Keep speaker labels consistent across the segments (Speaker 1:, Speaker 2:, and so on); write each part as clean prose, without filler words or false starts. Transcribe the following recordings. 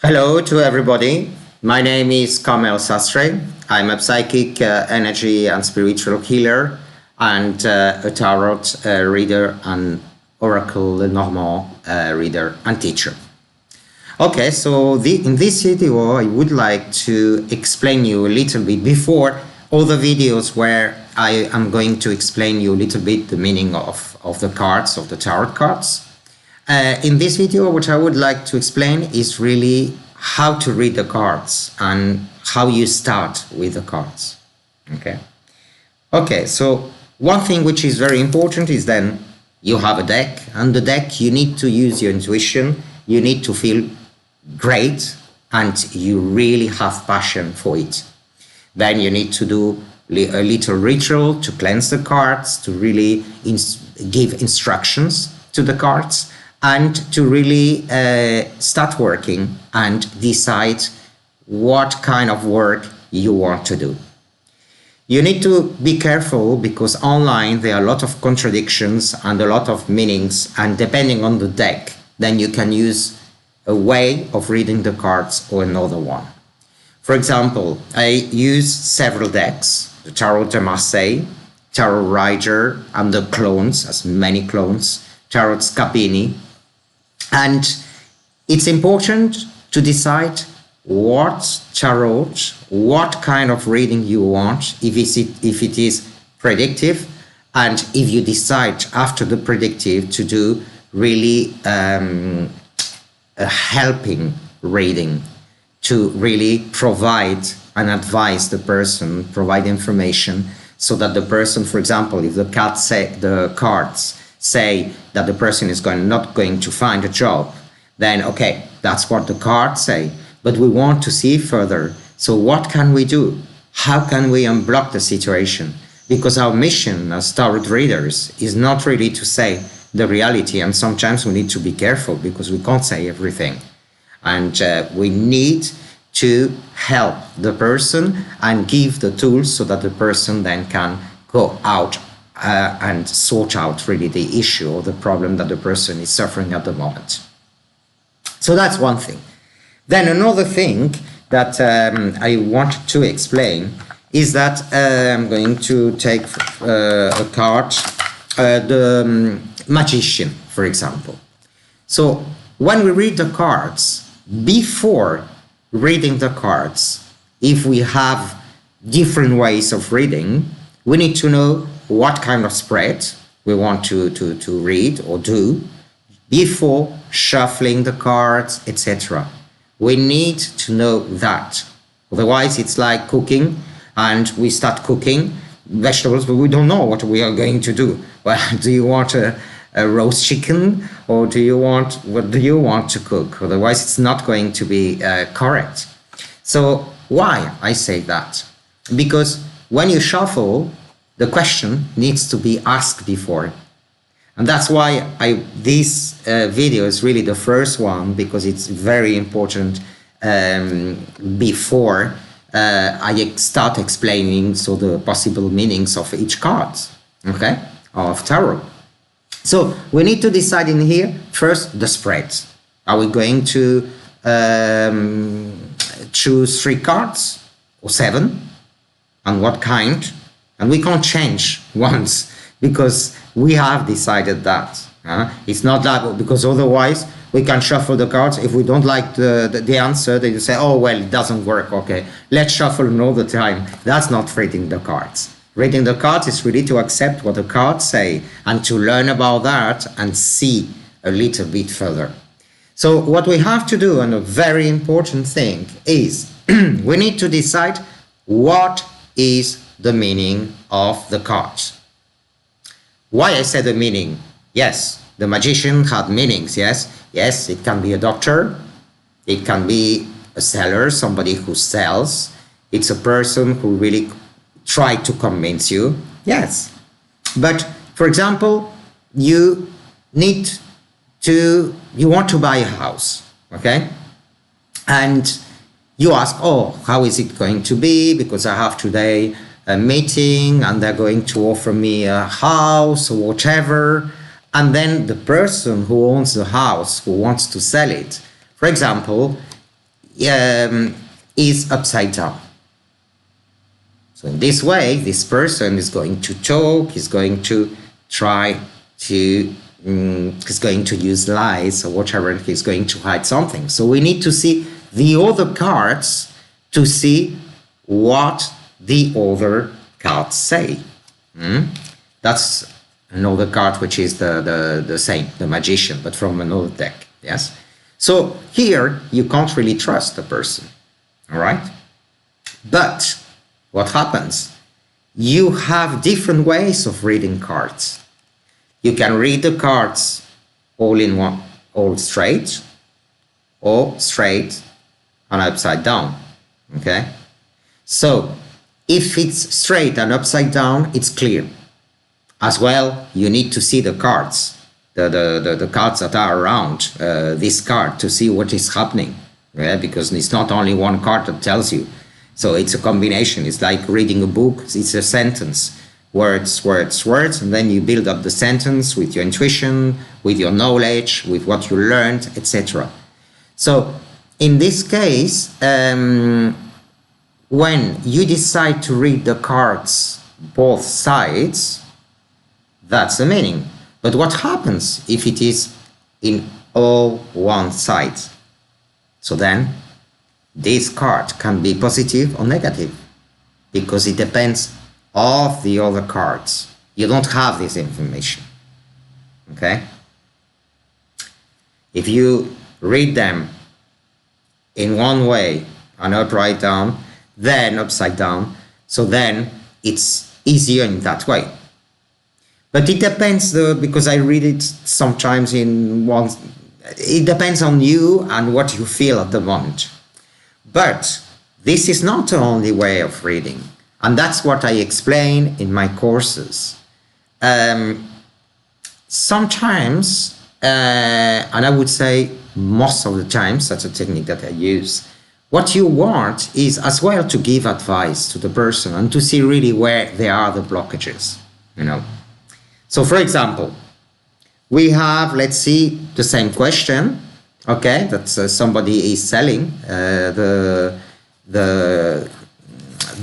Speaker 1: Hello to everybody. My name is Camelsastre. I'm a psychic, energy and spiritual healer and a tarot reader and Oracle Lenormand reader and teacher. Okay, so in this video I would like to explain you a little bit before all the videos where I am going to explain you a little bit the meaning of the cards, of the tarot cards. In this video, what I would like to explain is really how to read the cards and how you start with the cards. Okay, so one thing which is very important is then you have a deck, and the deck you need to use your intuition, you need to feel great, and you really have passion for it. Then you need to do a little ritual to cleanse the cards, to really give instructions to the cards, and to really start working and decide what kind of work you want to do. You need to be careful because online there are a lot of contradictions and a lot of meanings, and depending on the deck, then you can use a way of reading the cards or another one. For example, I use several decks, the Tarot de Marseille, Tarot Rider, and the clones, as many clones, Tarot Scapini. And it's important to decide what tarot, what kind of reading you want, if it is predictive, and if you decide after the predictive to do really a helping reading, to really provide and advise the person, provide information, so that the person, for example, if the cards say that the person is not going to find a job, then okay, that's what the cards say, but we want to see further. So what can we do? How can we unblock the situation? Because our mission as tarot readers is not really to say the reality, and sometimes we need to be careful because we can't say everything. And we need to help the person and give the tools so that the person then can go out and sort out really the issue or the problem that the person is suffering at the moment. So that's one thing. Then another thing that I want to explain is that I'm going to take a card, the magician, for example. So when we read the cards, before reading the cards, if we have different ways of reading, we need to know what kind of spread we want to read or do before shuffling the cards, etc. We need to know that. Otherwise, it's like cooking, and we start cooking vegetables, but we don't know what we are going to do. Well, do you want a roast chicken, or what do you want to cook? Otherwise, it's not going to be correct. So why I say that? Because when you shuffle, the question needs to be asked before. And that's why this video is really the first one, because it's very important before I start explaining the possible meanings of each card, okay, of tarot. So we need to decide in here, first, the spread. Are we going to choose 3 cards or 7? And what kind? And we can't change once because we have decided that. It's not that, because otherwise we can shuffle the cards. If we don't like the answer, then you say, oh, well, it doesn't work. Okay, let's shuffle another time. That's not reading the cards. Reading the cards is really to accept what the cards say and to learn about that and see a little bit further. So what we have to do, and a very important thing, is we need to decide what is the meaning of the cards. Why I said the meaning? Yes, the magician had meanings, yes. Yes, it can be a doctor, it can be a seller, somebody who sells, it's a person who really tried to convince you, yes. But, for example, you want to buy a house, okay? And you ask, oh, how is it going to be? Because I have today a meeting and they're going to offer me a house or whatever. And then the person who owns the house, who wants to sell it, for example, is upside down. So in this way, this person is going to talk, is going to try to, is going to use lies or whatever, he's going to hide something. So we need to see the other cards to see what the other cards say. That's another card which is the same, the magician, but from another deck, yes? So here, you can't really trust the person, all right? But what happens? You have different ways of reading cards. You can read the cards all in one, all straight, or straight and upside down, okay? So if it's straight and upside down, it's clear. As well, you need to see the cards, the cards that are around this card to see what is happening, yeah? Because it's not only one card that tells you. So it's a combination. It's like reading a book. It's a sentence, words, words, words, and then you build up the sentence with your intuition, with your knowledge, with what you learned, etc. So in this case, when you decide to read the cards both sides, that's the meaning. But what happens if it is in all one side? So then this card can be positive or negative because it depends on the other cards. You don't have this information, okay? If you read them in one way and upside down, then upside down, so then it's easier in that way. But it depends, because I read it sometimes in one, it depends on you and what you feel at the moment. But this is not the only way of reading, and that's what I explain in my courses. Sometimes, and I would say most of the times, that's a technique that I use, what you want is as well to give advice to the person and to see really where there are the blockages, you know. So for example, we have, let's see, the same question, okay, that somebody is selling the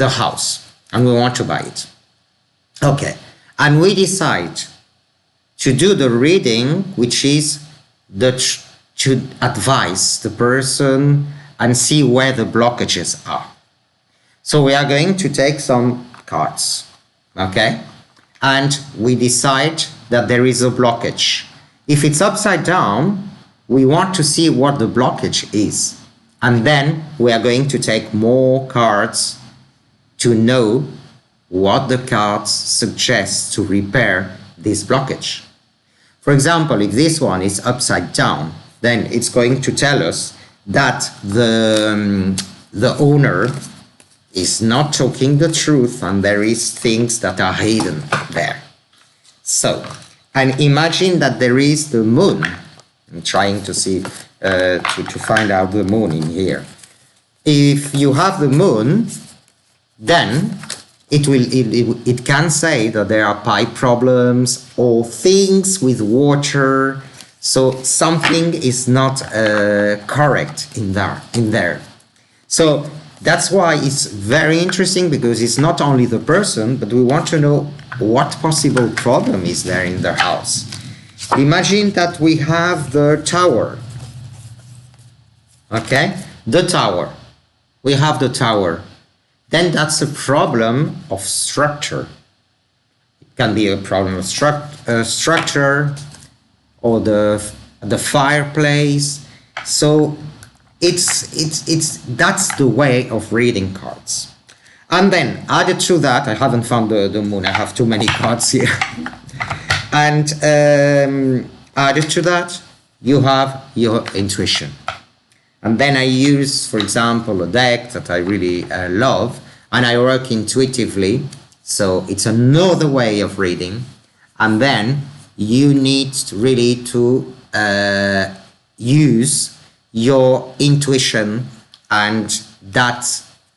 Speaker 1: house and we want to buy it. Okay, and we decide to do the reading, which is to advise the person and see where the blockages are. So we are going to take some cards, okay, and we decide that there is a blockage. If it's upside down, we want to see what the blockage is. And then we are going to take more cards to know what the cards suggest to repair this blockage. For example, if this one is upside down, then it's going to tell us that the owner is not talking the truth and there is things that are hidden there. So, and imagine that there is the moon. I'm trying to see, to find out the moon in here. If you have the moon, then it can say that there are pipe problems or things with water. So something is not correct in there. So that's why it's very interesting, because it's not only the person, but we want to know what possible problem is there in the house. Imagine that we have the tower. Okay, the tower. We have the tower. Then that's a problem of structure. It can be a problem of structure or the fireplace. So that's the way of reading cards. And then added to that, I haven't found the moon, I have too many cards here. And added to that, you have your intuition. And then I use, for example, a deck that I really love, and I work intuitively. So it's another way of reading. And then you need really to use your intuition, and that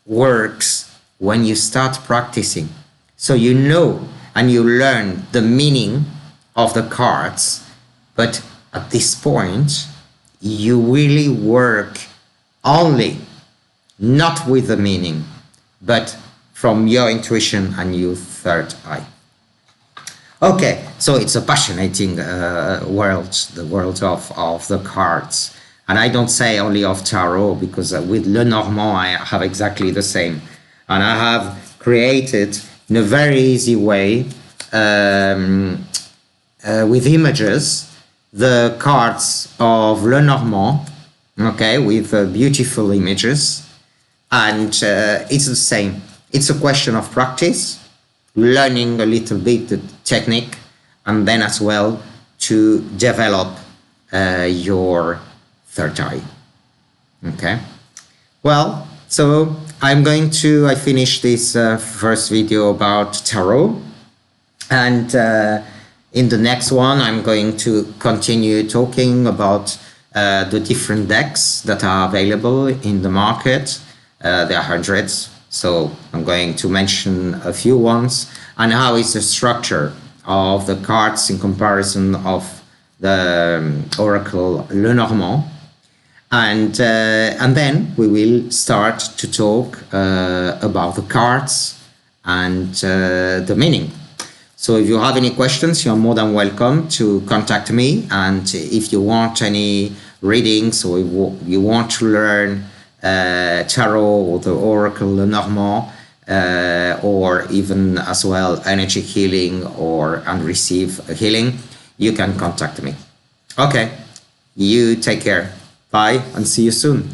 Speaker 1: works when you start practicing. So you know and you learn the meaning of the cards, but at this point you really work only not with the meaning, but from your intuition and your third eye. Okay, so it's a fascinating world, the world of the cards. And I don't say only of tarot, because with Lenormand I have exactly the same. And I have created in a very easy way, with images, the cards of Lenormand, okay, with beautiful images. And it's the same. It's a question of practice, learning a little bit the technique, and then as well to develop your third eye. Okay. Well, so I finished this first video about tarot, and in the next one I'm going to continue talking about the different decks that are available in the market. There are hundreds, so I'm going to mention a few ones, and how is the structure of the cards in comparison of the Oracle Lenormand. And then we will start to talk about the cards and the meaning. So if you have any questions, you're more than welcome to contact me. And if you want any readings, or you want to learn tarot or the Oracle Lenormand, or even as well energy healing and receive a healing, you can contact me. Okay, you take care. Bye and see you soon.